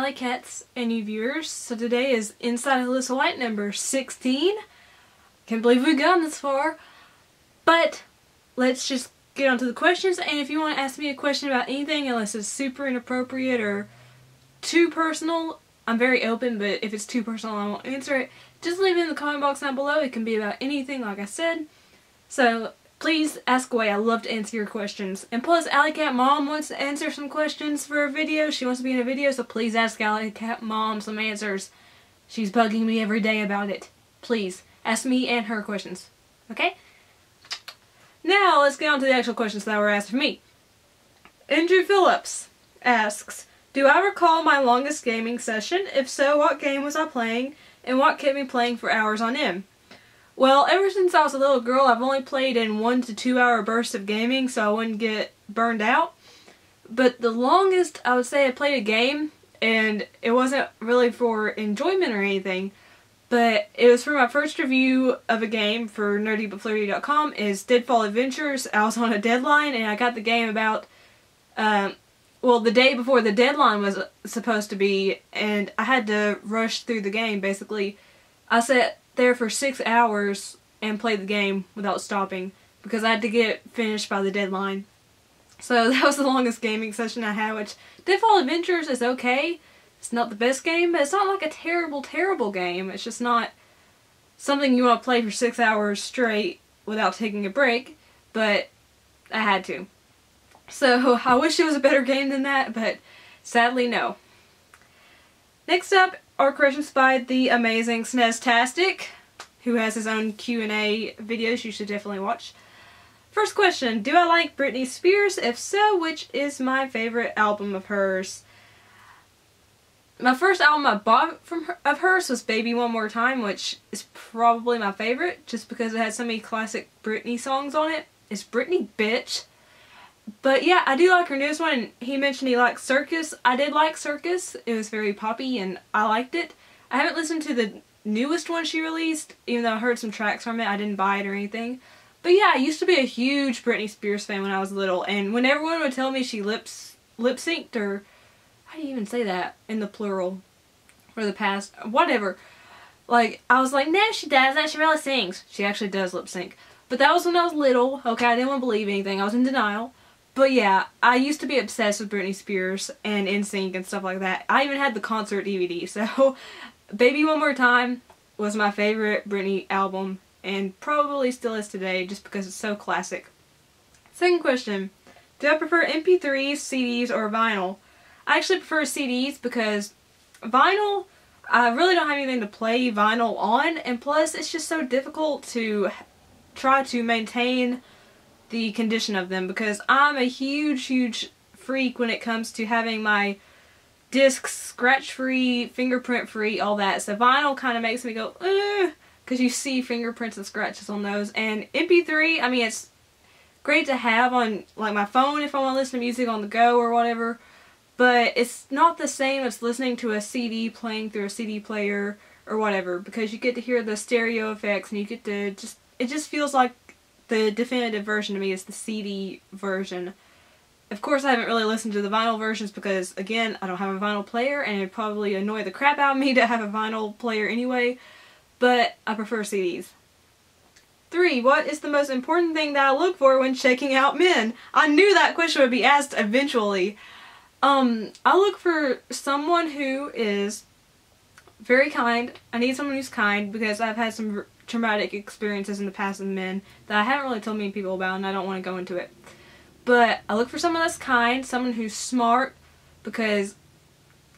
Alycats and new viewers. So today is Inside Alyssa White number 16. Can't believe we've gone this far. But let's just get on to the questions, and if you want to ask me a question about anything, unless it's super inappropriate or too personal, I'm very open, but if it's too personal I won't answer it. Just leave it in the comment box down below. It can be about anything, like I said. So please ask away. I love to answer your questions. And plus, Alycat Mom wants to answer some questions for a video. She wants to be in a video, so please ask Alycat Mom some answers. She's bugging me every day about it. Please, ask me and her questions. Okay? Now, let's get on to the actual questions that were asked of me. Andrew Phillips asks, do I recall my longest gaming session? If so, what game was I playing? And what kept me playing for hours on end? Well, ever since I was a little girl, I've only played in 1 to 2 hour bursts of gaming, so I wouldn't get burned out. But the longest I would say I played a game, and it wasn't really for enjoyment or anything, but it was for my first review of a game for nerdybutflirty.com, is Deadfall Adventures. I was on a deadline, and I got the game about, well, the day before the deadline was supposed to be, and I had to rush through the game, basically. I sat there for 6 hours and played the game without stopping because I had to get it finished by the deadline. So that was the longest gaming session I had, which Deadfall Adventures is okay. It's not the best game, but it's not like a terrible, terrible game. It's just not something you want to play for 6 hours straight without taking a break, but I had to. So I wish it was a better game than that, but sadly no. Next up are questions by the amazing Sneztastic, who has his own Q&A videos you should definitely watch. First question, do I like Britney Spears? If so, which is my favorite album of hers? My first album I bought of hers was Baby One More Time, which is probably my favorite, just because it had so many classic Britney songs on it. It's Britney, bitch. But yeah, I do like her newest one. He mentioned he liked Circus. I did like Circus. It was very poppy and I liked it. I haven't listened to the newest one she released, even though I heard some tracks from it. I didn't buy it or anything. But yeah, I used to be a huge Britney Spears fan when I was little, and when everyone would tell me she lip-synced, or how do you even say that in the plural, or the past, whatever. Like, I was like, no, she doesn't. She really sings. She actually does lip-sync. But that was when I was little. Okay, I didn't want to believe anything. I was in denial. But yeah, I used to be obsessed with Britney Spears and NSYNC and stuff like that. I even had the concert DVD, so Baby One More Time was my favorite Britney album, and probably still is today just because it's so classic. Second question, do I prefer MP3s, CDs, or vinyl? I actually prefer CDs because vinyl, I really don't have anything to play vinyl on, and plus it's just so difficult to try to maintain the condition of them, because I'm a huge freak when it comes to having my discs scratch-free, fingerprint-free, all that. So vinyl kind of makes me go, because you see fingerprints and scratches on those. And MP3, I mean, it's great to have on like my phone if I want to listen to music on the go or whatever, but it's not the same as listening to a CD playing through a CD player or whatever, because you get to hear the stereo effects and you get to it just feels like the definitive version to me is the CD version. Of course, I haven't really listened to the vinyl versions because, again, I don't have a vinyl player, and it'd probably annoy the crap out of me to have a vinyl player anyway, but I prefer CDs. 3. What is the most important thing that I look for when checking out men? I knew that question would be asked eventually. I look for someone who is very kind. I need someone who's kind because I've had some traumatic experiences in the past with men that I haven't really told many people about, and I don't want to go into it. But I look for someone that's kind, someone who's smart, because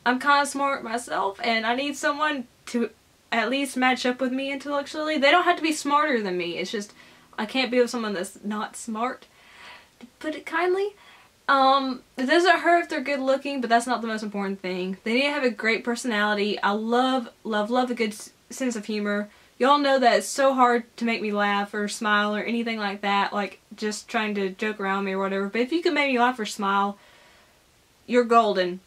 I'm kind of smart myself, and I need someone to at least match up with me intellectually. They don't have to be smarter than me. It's just I can't be with someone that's not smart, to put it kindly. It doesn't hurt if they're good looking, but that's not the most important thing. They need to have a great personality. I love a good sense of humor. Y'all know that it's so hard to make me laugh or smile or anything like that, like just trying to joke around me or whatever. But if you can make me laugh or smile, you're golden.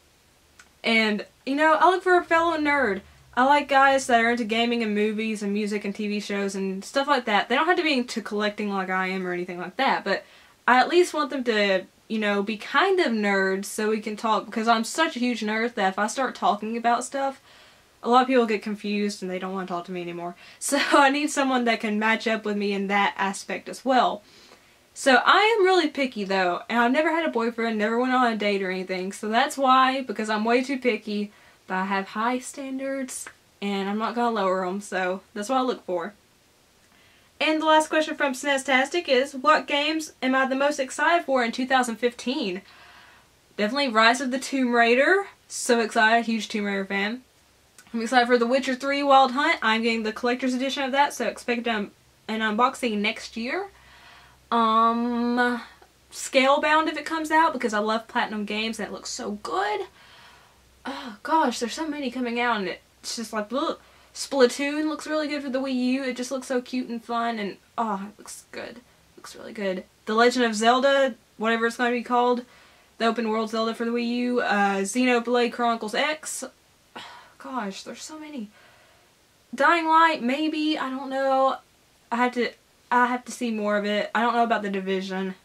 And, you know, I look for a fellow nerd. I like guys that are into gaming and movies and music and TV shows and stuff like that. They don't have to be into collecting like I am or anything like that, but I at least want them to you know, be kind of nerds so we can talk, because I'm such a huge nerd that if I start talking about stuff, a lot of people get confused and they don't want to talk to me anymore. So I need someone that can match up with me in that aspect as well. So I am really picky though, and I've never had a boyfriend, never went on a date or anything, so that's why, because I'm way too picky, but I have high standards and I'm not going to lower them, so that's what I look for. And the last question from Snestastic is, what games am I the most excited for in 2015? Definitely Rise of the Tomb Raider. So excited, huge Tomb Raider fan. I'm excited for The Witcher 3 Wild Hunt. I'm getting the collector's edition of that, so expect an unboxing next year. Scalebound if it comes out, because I love Platinum Games and it looks so good. Oh gosh, there's so many coming out and it's just like, look. Splatoon looks really good for the Wii U. It just looks so cute and fun, and oh, it looks good. It looks really good. The Legend of Zelda, whatever it's going to be called, the open world Zelda for the Wii U, Xenoblade Chronicles X. Oh, gosh, there's so many. Dying Light, maybe, I don't know. I have to see more of it. I don't know about The Division.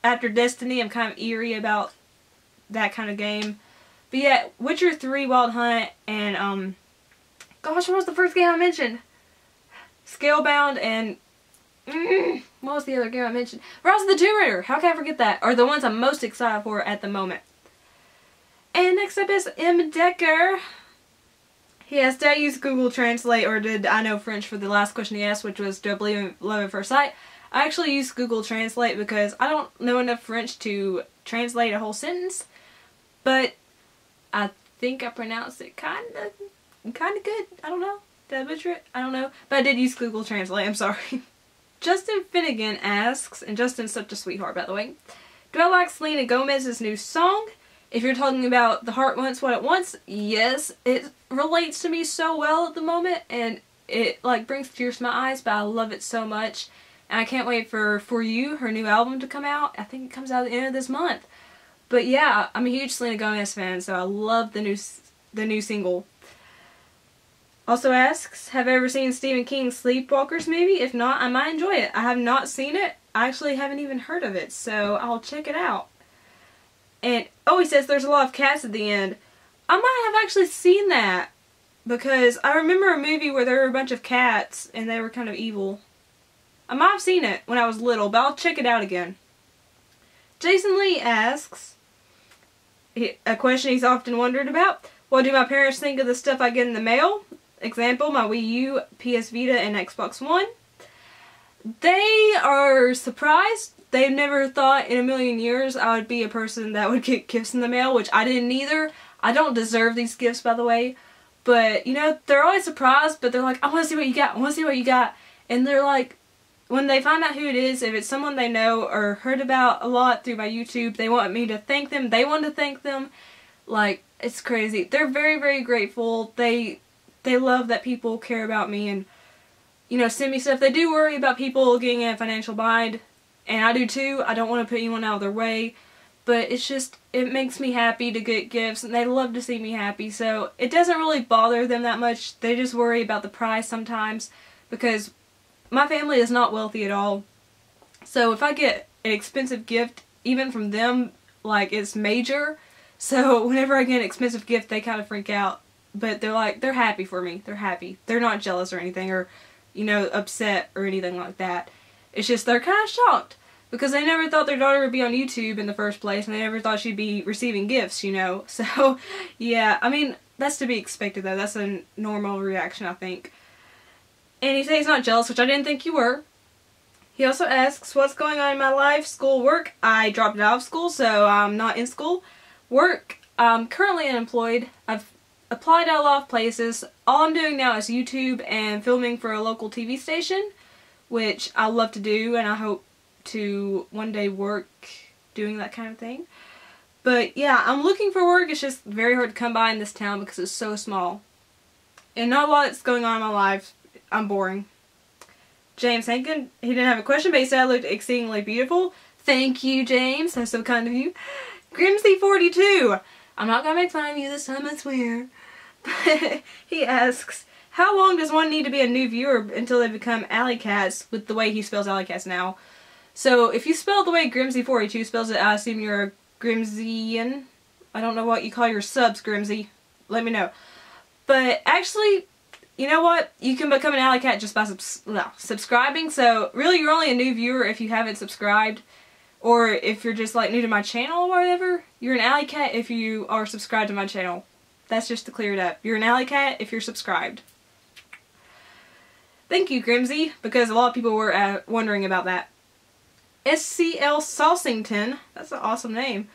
After Destiny, I'm kind of eerie about that kind of game. But yeah, Witcher 3 Wild Hunt and gosh, what was the first game I mentioned? Scalebound and what was the other game I mentioned? Rise of the Tomb Raider. How can I forget that? Are the ones I'm most excited for at the moment. And next up is M. Decker. He asked, did I use Google Translate or did I know French for the last question he asked, which was, do I believe in love at first sight? I actually use Google Translate because I don't know enough French to translate a whole sentence, but I think I pronounced it kind of good. I don't know. Did I butcher it? I don't know. But I did use Google Translate. I'm sorry. Justin Finnegan asks, and Justin's such a sweetheart by the way, do I like Selena Gomez's new song? If you're talking about The Heart Wants What It Wants, yes. It relates to me so well at the moment, and it like brings tears to my eyes, but I love it so much. And I can't wait for You, her new album, to come out. I think it comes out at the end of this month. But yeah, I'm a huge Selena Gomez fan, so I love the new single. Also asks, have I ever seen Stephen King's Sleepwalkers movie? If not, I might enjoy it. I have not seen it. I actually haven't even heard of it, so I'll check it out. And, oh, he says there's a lot of cats at the end. I might have actually seen that, because I remember a movie where there were a bunch of cats, and they were kind of evil. I might have seen it when I was little, but I'll check it out again. Jason Lee asks, a question he's often wondered about, what do my parents think of the stuff I get in the mail? Example, my Wii U, PS Vita, and Xbox One. They are surprised. They've never thought in a million years I would be a person that would get gifts in the mail, which I didn't either. I don't deserve these gifts, by the way. But, you know, they're always surprised, but they're like, I want to see what you got. I want to see what you got. And they're like, when they find out who it is, if it's someone they know or heard about a lot through my YouTube, they want me to thank them. They want to thank them. Like, it's crazy. They're very, very grateful. They love that people care about me and, you know, send me stuff. They do worry about people getting in a financial bind, and I do too. I don't want to put anyone out of their way, but it's just, it makes me happy to get gifts, and they love to see me happy, so it doesn't really bother them that much. They just worry about the price sometimes, because my family is not wealthy at all, so if I get an expensive gift, even from them, like, it's major, so whenever I get an expensive gift, they kind of freak out. But they're like, they're happy for me. They're happy. They're not jealous or anything or, you know, upset or anything like that. It's just they're kind of shocked because they never thought their daughter would be on YouTube in the first place and they never thought she'd be receiving gifts, you know. So, yeah, I mean, that's to be expected though. That's a normal reaction, I think. And he says he's not jealous, which I didn't think you were. He also asks, what's going on in my life? School, work. I dropped out of school, so I'm not in school. Work. I'm currently unemployed. I've applied at a lot of places. All I'm doing now is YouTube and filming for a local TV station, which I love to do and I hope to one day work doing that kind of thing. But yeah, I'm looking for work. It's just very hard to come by in this town because it's so small. And not a lot that's going on in my life. I'm boring. James Hankin, he didn't have a question, but he said I looked exceedingly beautiful. Thank you, James. That's so kind of you. Grimsy42. I'm not going to make fun of you this time, I swear. But he asks, how long does one need to be a new viewer until they become Alycats, with the way he spells Alycats now? So if you spell it the way Grimsy42 spells it, I assume you're a Grimsian. I don't know what you call your subs, Grimsy. Let me know. But actually, you know what? You can become an Alycat just by subscribing. So really, you're only a new viewer if you haven't subscribed. Or if you're just like new to my channel or whatever. You're an Alycat if you are subscribed to my channel. That's just to clear it up. You're an Alycat if you're subscribed. Thank you, Grimsy, because a lot of people were wondering about that. SCL Salsington, that's an awesome name,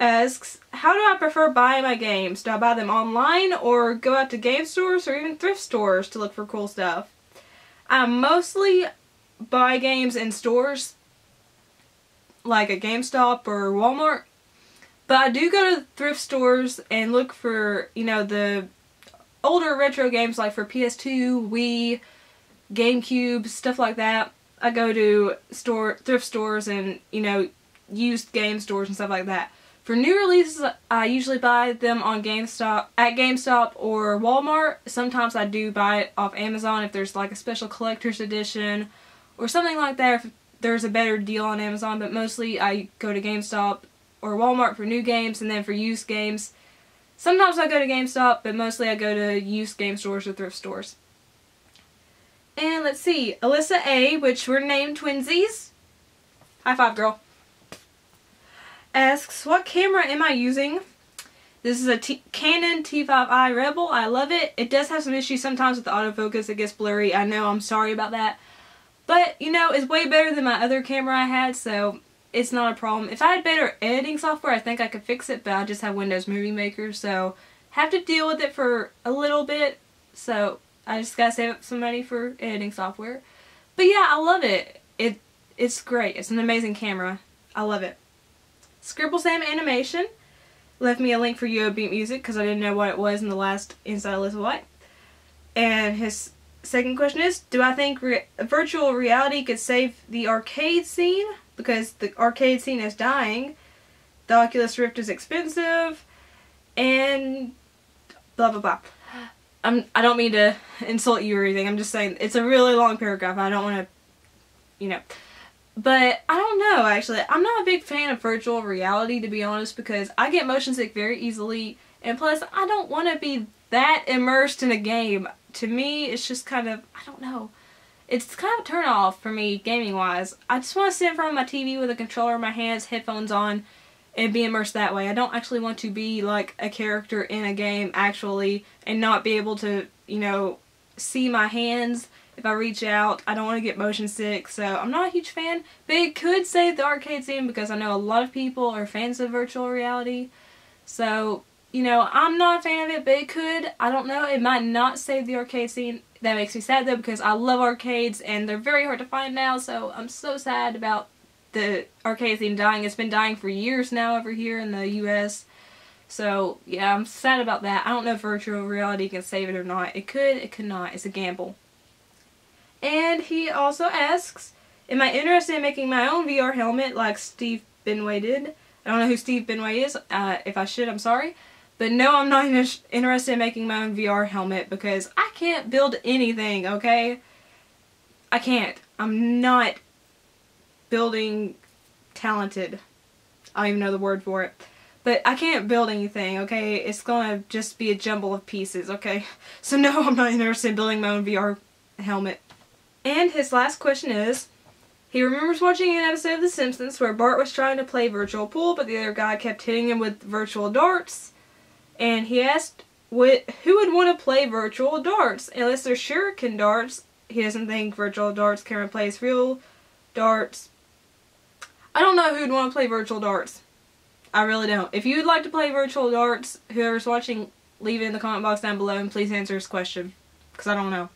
asks, how do I prefer buying my games? Do I buy them online or go out to game stores or even thrift stores to look for cool stuff? I mostly buy games in stores, like a GameStop or Walmart, but I do go to thrift stores and look for, you know, the older retro games like for PS2, Wii, GameCube, stuff like that. I go to thrift stores and, you know, used game stores and stuff like that. For new releases, I usually buy them on GameStop or Walmart. Sometimes I do buy it off Amazon if there's like a special collector's edition or something like that, if there's a better deal on Amazon, but mostly I go to GameStop or Walmart for new games, and then for used games, sometimes I go to GameStop, but mostly I go to used game stores or thrift stores. And let's see, Alyssa A, which we're named twinsies, high five girl, asks, what camera am I using? This is a Canon T5i Rebel. I love it. It does have some issues sometimes with the autofocus. It gets blurry. I know, I'm sorry about that. But, you know, it's way better than my other camera I had, so it's not a problem. If I had better editing software, I think I could fix it, but I just have Windows Movie Maker, so have to deal with it for a little bit. So I just gotta save up some money for editing software. But yeah, I love it. It's great. It's an amazing camera. I love it. Scribble Sam Animation left me a link for UOB Music because I didn't know what it was in the last Inside Alyssa White. And his second question is, do I think virtual reality could save the arcade scene? Because the arcade scene is dying. The Oculus Rift is expensive. And blah blah blah. I don't mean to insult you or anything. I'm just saying it's a really long paragraph. I don't want to, you know. But I don't know, actually. I'm not a big fan of virtual reality, to be honest, because I get motion sick very easily. And plus, I don't want to be that immersed in a game. To me, it's just kind of, I don't know. It's kind of a turn off for me, gaming-wise. I just want to sit in front of my TV with a controller in my hands, headphones on, and be immersed that way. I don't actually want to be like a character in a game, actually, and not be able to, you know, see my hands if I reach out. I don't want to get motion sick, so I'm not a huge fan. But it could save the arcade scene because I know a lot of people are fans of virtual reality. So, you know, I'm not a fan of it, but it could. I don't know. It might not save the arcade scene. That makes me sad, though, because I love arcades, and they're very hard to find now, so I'm so sad about the arcade scene dying. It's been dying for years now over here in the US. So, yeah, I'm sad about that. I don't know if virtual reality can save it or not. It could, it could not. It's a gamble. And he also asks, am I interested in making my own VR helmet like Steve Benway did? I don't know who Steve Benway is. If I should, I'm sorry. But no, I'm not interested in making my own VR helmet because I can't build anything, okay? I can't. I'm not building talented. I don't even know the word for it. But I can't build anything, okay? It's gonna just be a jumble of pieces, okay? So no, I'm not interested in building my own VR helmet. And his last question is, he remembers watching an episode of The Simpsons where Bart was trying to play virtual pool, but the other guy kept hitting him with virtual darts. And he asked who would want to play virtual darts. Unless they're shuriken darts, he doesn't think virtual darts can replace real darts. I don't know who would want to play virtual darts. I really don't. If you would like to play virtual darts, whoever's watching, leave it in the comment box down below and please answer his question. Because I don't know.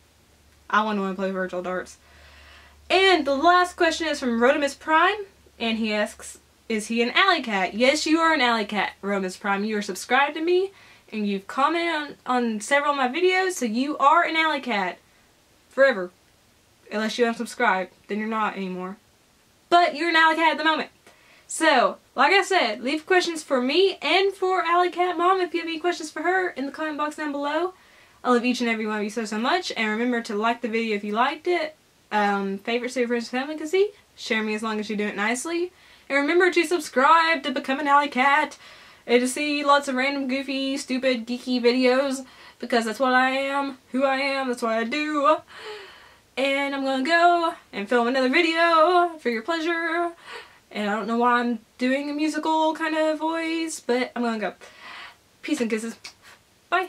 I wouldn't want to play virtual darts. And the last question is from Rodimus Prime. And he asks, is he an Alycat? Yes, you are an Alycat, Rodimus Prime. You are subscribed to me. And you've commented on several of my videos. So you are an Alycat. Forever. Unless you unsubscribe. Then you're not anymore. But you're an Alycat at the moment. So, like I said, leave questions for me and for Alycat Mom if you have any questions for her in the comment box down below. I love each and every one of you so much. And remember to like the video if you liked it. Favorite so your friends and family can see. Share me as long as you do it nicely. And remember to subscribe to become an Alycat and to see lots of random, goofy, stupid, geeky videos, because that's what I am, who I am, that's what I do. And I'm gonna go and film another video for your pleasure. And I don't know why I'm doing a musical kind of voice, but I'm gonna go. Peace and kisses. Bye.